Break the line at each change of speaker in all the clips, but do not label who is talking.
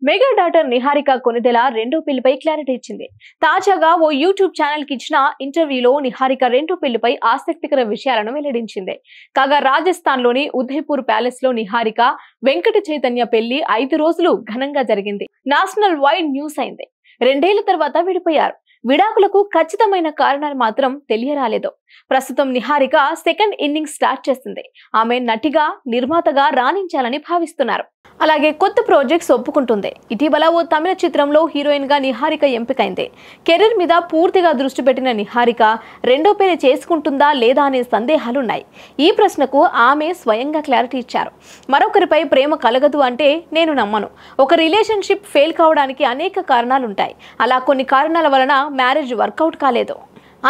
Mega daughter Niharika Konidela రెండో పెళ్లిపై clarity ఇచ్చింది. తాజాగా ఓ యూట్యూబ్ ఛానల్ కి ఇచ్చిన ఇంటర్వ్యూలో నిహారిక రెండో పెళ్లిపై ఆసక్తికర విషయాలను వెల్లడించింది. కాగా రాజస్థాన్ లోని ఉదయపూర్ ప్యాలెస్ లో నిహారిక వెంకట చైతన్య పెళ్లి 5 రోజులు ఘనంగా జరిగింది. నేషనల్ వైడ్ న్యూస్ అయింది. 2 ఏళ్ల తర్వాత విడిపోయారు. విడాకులకు ఖచ్చితమైన కారణాలు మాత్రం తెలియరాలేదు. ప్రస్తుతం నిహారిక సెకండ్ ఇన్నింగ్స్ స్టార్ట్ చేసింది. ఆమె నటిగా, నిర్మాతగా రాణించాలని భావిస్తున్నారు. అలాగే కొత్త ప్రాజెక్ట్స్ ఒప్పుకుంటుంది. ఇటీవల ఓ తమిళ చిత్రంలో హీరోయిన్ గా నిహారిక ఎంపికైంది. కెరీర్ మీద పూర్తిగా దృష్టి పెట్టిన నిహారిక రెండో పెళ్లి చేసుకుంటుందా లేదా అనే సందేహాలున్నాయి. ఈ ప్రశ్నకు ఆమె స్వయంగా క్లారిటీ ఇచ్చారు. మరొకరిపై ప్రేమ కలగదు అంటే నేను నమ్మను. ఒక రిలేషన్షిప్ ఫెయిల్ కావడానికి అనేక కారణాలుంటాయి. అలా కొన్ని కారణాల వలన మ్యారేజ్ వర్కౌట్ కాలేదు.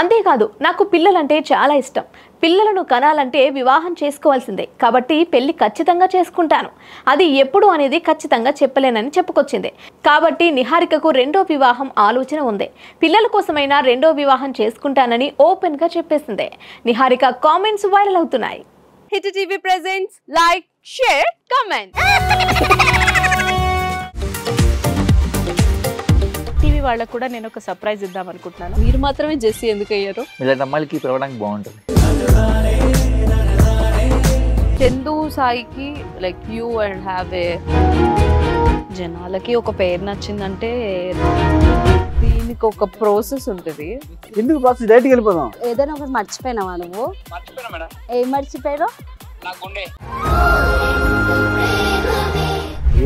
అంతేకాదు, నాకు పిల్లలంటే చాలా ఇష్టం. పిల్లలను కనాలంటే వివాహం చేసుకోవాల్సిందే. కాబట్టి పెళ్లి ఖచ్చితంగా చేసుకుంటాను. అది ఎప్పుడు అనేది ఖచ్చితంగా చెప్పలేనని చెప్పుకొచ్చింది. కాబట్టి నిహారికకు రెండో వివాహం ఆలోచన ఉంది. పిల్లల కోసమైనా రెండో వివాహం చేసుకుంటానని ఓపెన్ గా చెప్పేసింది. నిహారిక కామెంట్స్ వైరల్ అవుతున్నాయి.
Hit TV presents like, share, comment. TV వాళ్ళకు కూడా నేను ఒక సర్ప్రైజ్ ఇద్దాం అనుకుంటున్నాను. మీరు మాత్రమే జెస్సీ ఎందుకు అయ్యారు?
ఇలాంటి అమ్మాయిలకి పిలవడానికి బాగుంటుంది.
చందు సాయికి like you and have a జనాలకి ఒక పేరు నచ్చిందంటే దీనికి ఒక ప్రాసెస్ ఉంటుంది.
ఎందుకు ప్రాసెస్ డైరెక్ట్‌గా వెళ్ళిపోదాం.
ఏదైనా ఒకటి మర్చిపోయినావా నువ్వు?
మర్చిపోయినా మేడం.
ఏం మర్చిపోయావు?
నా గుండె.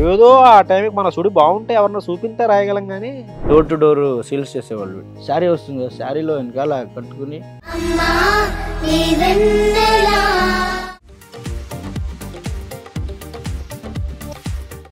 ఏదో ఆ టైంకి మన సుడి బాగుంటే ఎవరన్నా చూపిస్తే రాయగలం కానీ డోర్ టు డోర్ సేల్స్ చేసేవాళ్ళు. శారీ వస్తుంది కదా, శారీలో వెనకాల కట్టుకుని